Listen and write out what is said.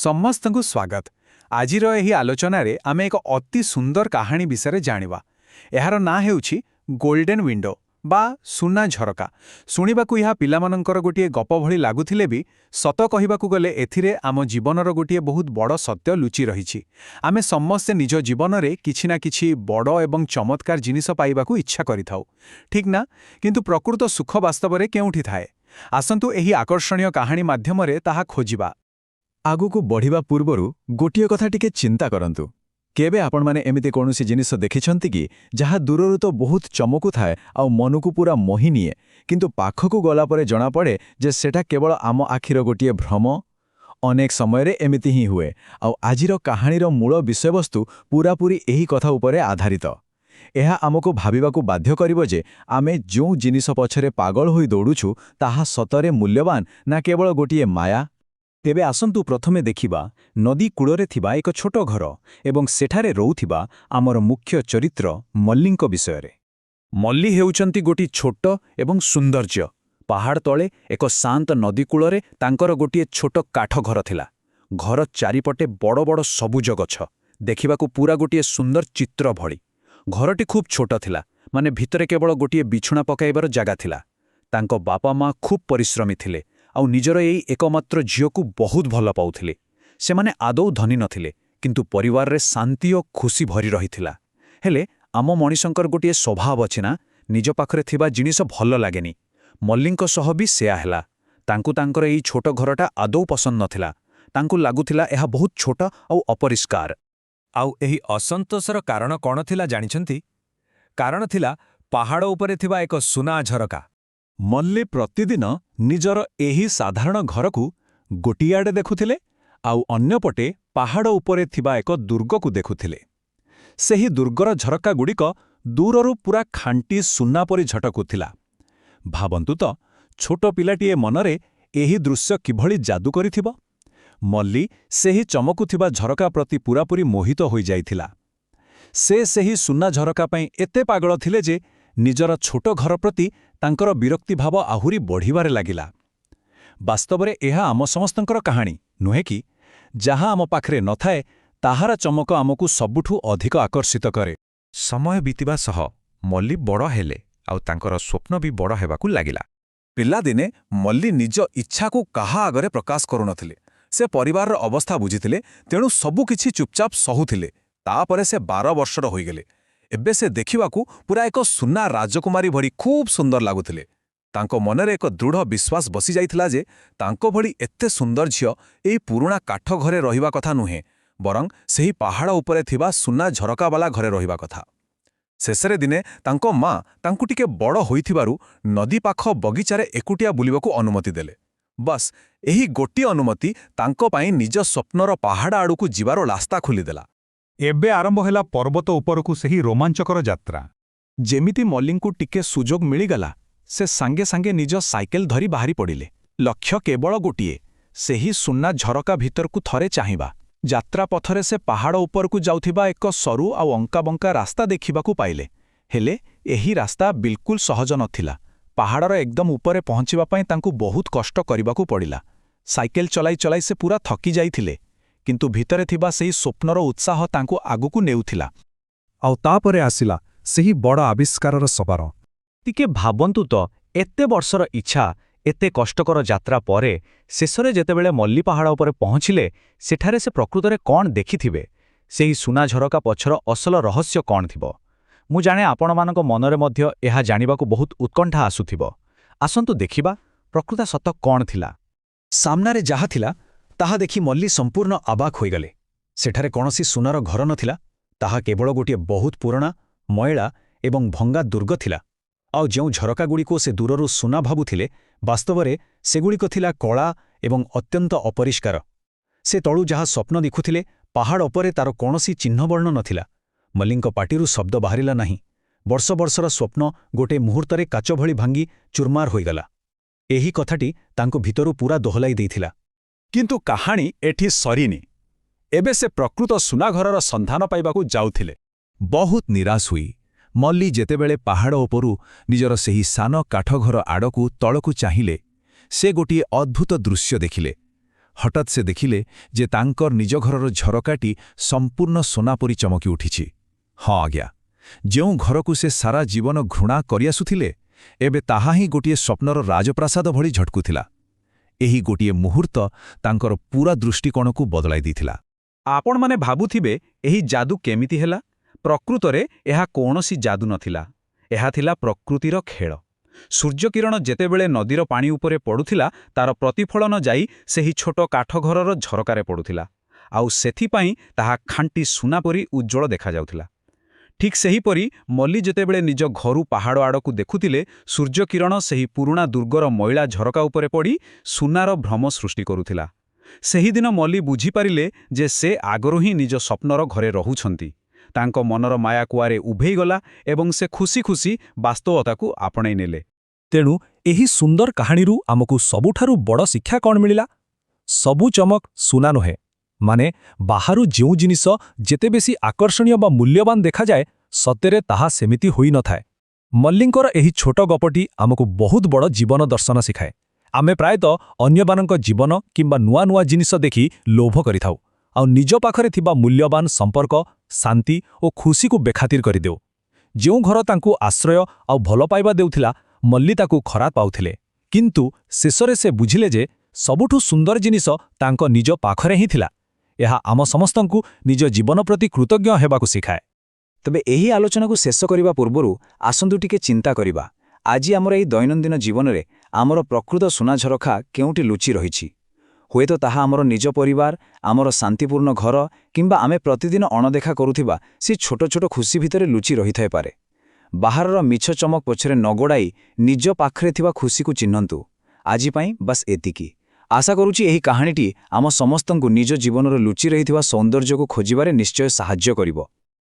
ସମସ୍ତଙ୍କୁ ସ୍ୱାଗତ। ଆଜିର ଏହି ଆଲୋଚନାରେ ଆମେ ଏକ ଅତି ସୁନ୍ଦର କାହାଣୀ ବିଷୟରେ ଜାଣିବା। ଏହାର ନାଁ ହେଉଛି ଗୋଲ୍ଡେନ୍ ୱିଣ୍ଡୋ ବା ସୁନା ଝରକା। ଶୁଣିବାକୁ ଏହା ପିଲାମାନଙ୍କର ଗୋଟିଏ ଗପ ଭଳି ଲାଗୁଥିଲେ ବି ସତ କହିବାକୁ ଗଲେ ଏଥିରେ ଆମ ଜୀବନର ଗୋଟିଏ ବହୁତ ବଡ଼ ସତ୍ୟ ଲୁଚି ରହିଛି। ଆମେ ସମସ୍ତେ ନିଜ ଜୀବନରେ କିଛି ନା କିଛି ବଡ଼ ଏବଂ ଚମତ୍କାର ଜିନିଷ ପାଇବାକୁ ଇଚ୍ଛା କରିଥାଉ, ଠିକ୍ ନା? କିନ୍ତୁ ପ୍ରକୃତ ସୁଖ ବାସ୍ତବରେ କେଉଁଠି ଥାଏ? ଆସନ୍ତୁ ଏହି ଆକର୍ଷଣୀୟ କାହାଣୀ ମାଧ୍ୟମରେ ତାହା ଖୋଜିବା। ଆଗକୁ ବଢ଼ିବା ପୂର୍ବରୁ ଗୋଟିଏ କଥା ଟିକେ ଚିନ୍ତା କରନ୍ତୁ। କେବେ ଆପଣମାନେ ଏମିତି କୌଣସି ଜିନିଷ ଦେଖିଛନ୍ତି କି ଯାହା ଦୂରରୁ ତ ବହୁତ ଚମକୁଥାଏ ଆଉ ମନକୁ ପୁରା ମୋହିନିଏ, କିନ୍ତୁ ପାଖକୁ ଗଲାପରେ ଜଣାପଡ଼େ ଯେ ସେଟା କେବଳ ଆମ ଆଖିର ଗୋଟିଏ ଭ୍ରମ? ଅନେକ ସମୟରେ ଏମିତି ହିଁ ହୁଏ, ଆଉ ଆଜିର କାହାଣୀର ମୂଳ ବିଷୟବସ୍ତୁ ପୂରାପୂରି ଏହି କଥା ଉପରେ ଆଧାରିତ। ଏହା ଆମକୁ ଭାବିବାକୁ ବାଧ୍ୟ କରିବ ଯେ ଆମେ ଯେଉଁ ଜିନିଷ ପଛରେ ପାଗଳ ହୋଇ ଦୌଡ଼ୁଛୁ ତାହା ସତରେ ମୂଲ୍ୟବାନ ନା କେବଳ ଗୋଟିଏ ମାୟା? ତେବେ ଆସନ୍ତୁ ପ୍ରଥମେ ଦେଖିବା ନଦୀ କୂଳରେ ଥିବା ଏକ ଛୋଟ ଘର ଏବଂ ସେଠାରେ ରହୁଥିବା ଆମର ମୁଖ୍ୟ ଚରିତ୍ର ମଲ୍ଲୀଙ୍କ ବିଷୟରେ। ମଲ୍ଲୀ ହେଉଛନ୍ତି ଗୋଟିଏ ଛୋଟ ଏବଂ ସୌନ୍ଦର୍ଯ୍ୟ। ପାହାଡ଼ ତଳେ ଏକ ଶାନ୍ତ ନଦୀ କୂଳରେ ତାଙ୍କର ଗୋଟିଏ ଛୋଟ କାଠ ଘର ଥିଲା। ଘର ଚାରିପଟେ ବଡ଼ ବଡ଼ ସବୁଜ ଗଛ, ଦେଖିବାକୁ ପୁରା ଗୋଟିଏ ସୁନ୍ଦର ଚିତ୍ର ଭଳି। ଘରଟି ଖୁବ୍ ଛୋଟ ଥିଲା, ମାନେ ଭିତରେ କେବଳ ଗୋଟିଏ ବିଛଣା ପକାଇବାର ଜାଗା ଥିଲା। ତାଙ୍କ ବାପା ମା ଖୁବ୍ ପରିଶ୍ରମୀ ଥିଲେ ଆଉ ନିଜର ଏଇ ଏକମାତ୍ର ଝିଅକୁ ବହୁତ ଭଲ ପାଉଥିଲେ। ସେମାନେ ଆଦୌ ଧନୀ ନଥିଲେ, କିନ୍ତୁ ପରିବାରରେ ଶାନ୍ତି ଓ ଖୁସି ଭରି ରହିଥିଲା। ହେଲେ ଆମ ମଣିଷଙ୍କର ଗୋଟିଏ ସ୍ୱଭାବ ଅଛି ନା, ନିଜ ପାଖରେ ଥିବା ଜିନିଷ ଭଲ ଲାଗେନି। ମଲ୍ଲୀଙ୍କ ସହ ବି ସେୟା ହେଲା। ତାଙ୍କୁ ତାଙ୍କର ଏଇ ଛୋଟ ଘରଟା ଆଦୌ ପସନ୍ଦ ନଥିଲା। ତାଙ୍କୁ ଲାଗୁଥିଲା ଏହା ବହୁତ ଛୋଟ ଆଉ ଅପରିଷ୍କାର। ଆଉ ଏହି ଅସନ୍ତୋଷର କାରଣ କ'ଣ ଥିଲା ଜାଣିଛନ୍ତି? କାରଣ ଥିଲା ପାହାଡ଼ ଉପରେ ଥିବା ଏକ ସୁନା ଝରକା। ମଲ୍ଲୀ ପ୍ରତିଦିନ ନିଜର ଏହି ସାଧାରଣ ଘରକୁ ଗୋଟିଏ ଆଡ଼େ ଦେଖୁଥିଲେ ଆଉ ଅନ୍ୟପଟେ ପାହାଡ଼ ଉପରେ ଥିବା ଏକ ଦୁର୍ଗକୁ ଦେଖୁଥିଲେ। ସେହି ଦୁର୍ଗର ଝରକାଗୁଡ଼ିକ ଦୂରରୁ ପୁରା ଖାଣ୍ଟି ସୁନା ପରି ଝଟକୁଥିଲା। ଭାବନ୍ତୁ ତ, ଛୋଟ ପିଲାଟିଏ ମନରେ ଏହି ଦୃଶ୍ୟ କିଭଳି ଯାଦୁ କରିଥିବ। ମଲ୍ଲୀ ସେହି ଚମକୁଥିବା ଝରକା ପ୍ରତି ପୂରାପୂରି ମୋହିତ ହୋଇଯାଇଥିଲା। ସେ ସେହି ସୁନା ଝରକା ପାଇଁ ଏତେ ପାଗଳ ଥିଲେ ଯେ ନିଜର ଛୋଟ ଘର ପ୍ରତି ତାଙ୍କର ବିରକ୍ତିଭାବ ଆହୁରି ବଢ଼ିବାରେ ଲାଗିଲା। ବାସ୍ତବରେ ଏହା ଆମ ସମସ୍ତଙ୍କର କାହାଣୀ, ନୁହେଁ କି? ଯାହା ଆମ ପାଖରେ ନଥାଏ ତାହାର ଚମକ ଆମକୁ ସବୁଠୁ ଅଧିକ ଆକର୍ଷିତ କରେ। ସମୟ ବିତିବା ସହ ମଲ୍ଲୀ ବଡ଼ ହେଲେ ଆଉ ତାଙ୍କର ସ୍ୱପ୍ନ ବି ବଡ଼ ହେବାକୁ ଲାଗିଲା। ପିଲାଦିନେ ମଲ୍ଲୀ ନିଜ ଇଚ୍ଛାକୁ କାହା ଆଗରେ ପ୍ରକାଶ କରୁନଥିଲେ। ସେ ପରିବାରର ଅବସ୍ଥା ବୁଝିଥିଲେ, ତେଣୁ ସବୁକିଛି ଚୁପଚାପ ସହୁଥିଲେ। ତାପରେ ସେ 12 ବର୍ଷର ହୋଇଗଲେ। ଏବେ ସେ ଦେଖିବାକୁ ପୁରା ଏକ ସୁନା ରାଜକୁମାରୀ ଭଳି ଖୁବ୍ ସୁନ୍ଦର ଲାଗୁଥିଲେ। ତାଙ୍କ ମନରେ ଏକ ଦୃଢ଼ ବିଶ୍ୱାସ ବସିଯାଇଥିଲା ଯେ ତାଙ୍କ ଭଳି ଏତେ ସୁନ୍ଦର ଝିଅ ଏହି ପୁରୁଣା କାଠ ଘରେ ରହିବା କଥା ନୁହେଁ, ବରଂ ସେହି ପାହାଡ଼ ଉପରେ ଥିବା ସୁନା ଝରକାବାଲା ଘରେ ରହିବା କଥା। ଶେଷରେ ଦିନେ ତାଙ୍କ ମା ତାଙ୍କୁ ଟିକେ ବଡ଼ ହୋଇଥିବାରୁ ନଦୀ ପାଖ ବଗିଚାରେ ଏକୁଟିଆ ବୁଲିବାକୁ ଅନୁମତି ଦେଲେ। ବାସ୍, ଏହି ଗୋଟିଏ ଅନୁମତି ତାଙ୍କ ପାଇଁ ନିଜ ସ୍ୱପ୍ନର ପାହାଡ଼ ଆଡ଼କୁ ଯିବାର ରାସ୍ତା ଖୋଲିଦେଲା। ଏବେ ଆରମ୍ଭ ହେଲା ପର୍ବତ ଉପରକୁ ସେହି ରୋମାଞ୍ଚକର ଯାତ୍ରା। ଯେମିତି ମଲ୍ଲୀଙ୍କୁ ଟିକେ ସୁଯୋଗ ମିଳିଗଲା, ସେ ସାଙ୍ଗେ ସାଙ୍ଗେ ନିଜ ସାଇକେଲ ଧରି ବାହାରି ପଡ଼ିଲେ। ଲକ୍ଷ୍ୟ କେବଳ ଗୋଟିଏ, ସେହି ସୁନା ଝରକା ଭିତରକୁ ଥରେ ଚାହିଁବା। ଯାତ୍ରା ପଥରେ ସେ ପାହାଡ଼ ଉପରକୁ ଯାଉଥିବା ଏକ ସରୁ ଆଉ ଅଙ୍କାବଙ୍କା ରାସ୍ତା ଦେଖିବାକୁ ପାଇଲେ। ହେଲେ ଏହି ରାସ୍ତା ବିଲକୁଲ ସହଜ ନଥିଲା। ପାହାଡ଼ର ଏକଦମ ଉପରେ ପହଞ୍ଚିବା ପାଇଁ ତାଙ୍କୁ ବହୁତ କଷ୍ଟ କରିବାକୁ ପଡ଼ିଲା। ସାଇକେଲ ଚଲାଇ ଚଲାଇ ସେ ପୁରା ଥକି ଯାଇଥିଲେ, କିନ୍ତୁ ଭିତରେ ଥିବା ସେହି ସ୍ୱପ୍ନର ଉତ୍ସାହ ତାଙ୍କୁ ଆଗକୁ ନେଉଥିଲା। ଆଉ ତାପରେ ଆସିଲା ସେହି ବଡ଼ ଆବିଷ୍କାରର ସବାର। ଟିକେ ଭାବନ୍ତୁ ତ, ଏତେ ବର୍ଷର ଇଚ୍ଛା, ଏତେ କଷ୍ଟକର ଯାତ୍ରା ପରେ ଶେଷରେ ଯେତେବେଳେ ମଲ୍ଲୀ ପାହାଡ଼ ଉପରେ ପହଞ୍ଚିଲେ, ସେଠାରେ ସେ ପ୍ରକୃତରେ କ'ଣ ଦେଖିଥିବେ? ସେହି ସୁନା ଝରକା ପଛର ଅସଲ ରହସ୍ୟ କ'ଣ ଥିବ? ମୁଁ ଜାଣେ ଆପଣମାନଙ୍କ ମନରେ ମଧ୍ୟ ଏହା ଜାଣିବାକୁ ବହୁତ ଉତ୍କଣ୍ଠା ଆସୁଥିବ। ଆସନ୍ତୁ ଦେଖିବା ପ୍ରକୃତ ସତ କ'ଣ ଥିଲା। ସାମ୍ନାରେ ଯାହା ଥିଲା ତାହା ଦେଖି ମଲ୍ଲୀ ସମ୍ପୂର୍ଣ୍ଣ ଅବାକ୍ ହୋଇଗଲେ। ସେଠାରେ କୌଣସି ସୁନାର ଘର ନଥିଲା। ତାହା କେବଳ ଗୋଟିଏ ବହୁତ ପୁରୁଣା, ମଇଳା ଏବଂ ଭଙ୍ଗା ଦୁର୍ଗ ଥିଲା। ଆଉ ଯେଉଁ ଝରକାଗୁଡ଼ିକୁ ସେ ଦୂରରୁ ସୁନା ଭାବୁଥିଲେ, ବାସ୍ତବରେ ସେଗୁଡ଼ିକ ଥିଲା କଳା ଏବଂ ଅତ୍ୟନ୍ତ ଅପରିଷ୍କାର। ସେ ତଳୁ ଯାହା ସ୍ୱପ୍ନ ଦେଖୁଥିଲେ, ପାହାଡ଼ ଉପରେ ତାର କୌଣସି ଚିହ୍ନବର୍ଣ୍ଣ ନଥିଲା। ମଲ୍ଲୀଙ୍କ ପାଟିରୁ ଶବ୍ଦ ବାହାରିଲା ନାହିଁ। ବର୍ଷ ବର୍ଷର ସ୍ୱପ୍ନ ଗୋଟିଏ ମୁହୂର୍ତ୍ତରେ କାଚ ଭଳି ଭାଙ୍ଗି ଚୁରମାର ହୋଇଗଲା। ଏହି କଥାଟି ତାଙ୍କୁ ଭିତରୁ ପୁରା ଦୋହଲାଇ ଦେଇଥିଲା। କିନ୍ତୁ କାହାଣୀ ଏଠି ସରିନି। ଏବେ ସେ ପ୍ରକୃତ ସୁନାଘରର ସନ୍ଧାନ ପାଇବାକୁ ଯାଉଥିଲେ। ବହୁତ ନିରାଶ ହୋଇ ମଲ୍ଲୀ ଯେତେବେଳେ ପାହାଡ଼ ଉପରୁ ନିଜର ସେହି ସାନ କାଠଘର ଆଡ଼କୁ ତଳକୁ ଚାହିଁଲେ, ସେ ଗୋଟିଏ ଅଦ୍ଭୁତ ଦୃଶ୍ୟ ଦେଖିଲେ। ହଠାତ୍ ସେ ଦେଖିଲେ ଯେ ତାଙ୍କର ନିଜ ଘରର ଝରକାଟି ସମ୍ପୂର୍ଣ୍ଣ ସୁନା ପରି ଚମକି ଉଠିଛି। ହଁ ଆଜ୍ଞା, ଯେଉଁ ଘରକୁ ସେ ସାରା ଜୀବନ ଘୃଣା କରିଆସୁଥିଲେ, ଏବେ ତାହା ହିଁ ଗୋଟିଏ ସ୍ୱପ୍ନର ରାଜପ୍ରାସାଦ ଭଳି ଝଟକୁଥିଲା। ଏହି ଗୋଟିଏ ମୁହୂର୍ତ୍ତ ତାଙ୍କର ପୂରା ଦୃଷ୍ଟିକୋଣକୁ ବଦଳାଇ ଦେଇଥିଲା। ଆପଣମାନେ ଭାବୁଥିବେ ଏହି ଯାଦୁ କେମିତି ହେଲା? ପ୍ରକୃତରେ ଏହା କୌଣସି ଯାଦୁ ନଥିଲା। ଏହା ଥିଲା ପ୍ରକୃତିର ଖେଳ। ସୂର୍ଯ୍ୟକିରଣ ଯେତେବେଳେ ନଦୀର ପାଣି ଉପରେ ପଡ଼ୁଥିଲା, ତାର ପ୍ରତିଫଳନ ଯାଇ ସେହି ଛୋଟ କାଠଘରର ଝରକାରେ ପଡ଼ୁଥିଲା, ଆଉ ସେଥିପାଇଁ ତାହା ଖାଣ୍ଟି ସୁନା ପରି ଉଜ୍ଜ୍ୱଳ ଦେଖାଯାଉଥିଲା। ଠିକ୍ ସେହିପରି ମଲ୍ଲୀ ଯେତେବେଳେ ନିଜ ଘରୁ ପାହାଡ଼ ଆଡ଼କୁ ଦେଖୁଥିଲେ, ସୂର୍ଯ୍ୟକିରଣ ସେହି ପୁରୁଣା ଦୁର୍ଗର ମଇଳା ଝରକା ଉପରେ ପଡ଼ି ସୁନାର ଭ୍ରମ ସୃଷ୍ଟି କରୁଥିଲା। ସେହିଦିନ ମଲ୍ଲୀ ବୁଝିପାରିଲେ ଯେ ସେ ଆଗରୁ ହିଁ ନିଜ ସ୍ୱପ୍ନର ଘରେ ରହୁଛନ୍ତି। ତାଙ୍କ ମନର ମାୟା କୁଆରେ ଉଭେଇଗଲା ଏବଂ ସେ ଖୁସି ଖୁସି ବାସ୍ତବତାକୁ ଆପଣେଇ ନେଲେ। ତେଣୁ ଏହି ସୁନ୍ଦର କାହାଣୀରୁ ଆମକୁ ସବୁଠାରୁ ବଡ଼ ଶିକ୍ଷା କ'ଣ ମିଳିଲା? ସବୁ ଚମକ ସୁନା ନୁହେଁ। ମାନେ ବାହାରୁ ଯେଉଁ ଜିନିଷ ଯେତେ ବେଶୀ ଆକର୍ଷଣୀୟ ବା ମୂଲ୍ୟବାନ ଦେଖାଯାଏ, ସତରେ ତାହା ସେମିତି ହୋଇନଥାଏ। ମଲ୍ଲୀଙ୍କର ଏହି ଛୋଟ ଗପଟି ଆମକୁ ବହୁତ ବଡ଼ ଜୀବନ ଦର୍ଶନ ଶିଖାଏ। ଆମେ ପ୍ରାୟତଃ ଅନ୍ୟମାନଙ୍କ ଜୀବନ କିମ୍ବା ନୂଆ ନୂଆ ଜିନିଷ ଦେଖି ଲୋଭ କରିଥାଉ, ଆଉ ନିଜ ପାଖରେ ଥିବା ମୂଲ୍ୟବାନ ସମ୍ପର୍କ, ଶାନ୍ତି ଓ ଖୁସିକୁ ବେଖାତିର କରିଦେଉ। ଯେଉଁ ଘର ତାଙ୍କୁ ଆଶ୍ରୟ ଆଉ ଭଲ ପାଇବା ଦେଉଥିଲା, ମଲ୍ଲୀ ତାକୁ ଖରାପ ପାଉଥିଲେ। କିନ୍ତୁ ଶେଷରେ ସେ ବୁଝିଲେ ଯେ ସବୁଠୁ ସୁନ୍ଦର ଜିନିଷ ତାଙ୍କ ନିଜ ପାଖରେ ହିଁ ଥିଲା। ଏହା ଆମ ସମସ୍ତଙ୍କୁ ନିଜ ଜୀବନ ପ୍ରତି କୃତଜ୍ଞ ହେବାକୁ ଶିଖାଏ। ତେବେ ଏହି ଆଲୋଚନାକୁ ଶେଷ କରିବା ପୂର୍ବରୁ ଆସନ୍ତୁ ଟିକେ ଚିନ୍ତା କରିବା। ଆଜି ଆମର ଏହି ଦୈନନ୍ଦିନ ଜୀବନରେ ଆମର ପ୍ରକୃତ ସୁନା ଝରକା କେଉଁଠି ଲୁଚି ରହିଛି? ହୁଏତ ତାହା ଆମର ନିଜ ପରିବାର, ଆମର ଶାନ୍ତିପୂର୍ଣ୍ଣ ଘର କିମ୍ବା ଆମେ ପ୍ରତିଦିନ ଅଣଦେଖା କରୁଥିବା ସେ ଛୋଟ ଛୋଟ ଖୁସି ଭିତରେ ଲୁଚି ରହିଥାଇପାରେ। ବାହାରର ମିଛ ଚମକ ପଛରେ ନ ଗୋଡ଼ାଇ ନିଜ ପାଖରେ ଥିବା ଖୁସିକୁ ଚିହ୍ନନ୍ତୁ। ଆଜି ପାଇଁ ବାସ୍ ଏତିକି। ଆଶା କରୁଛି ଏହି କାହାଣୀଟି ଆମ ସମସ୍ତଙ୍କୁ ନିଜ ଜୀବନର ଲୁଚି ରହିଥିବା ସୌନ୍ଦର୍ଯ୍ୟକୁ ଖୋଜିବାରେ ନିଶ୍ଚୟ ସାହାଯ୍ୟ କରିବ।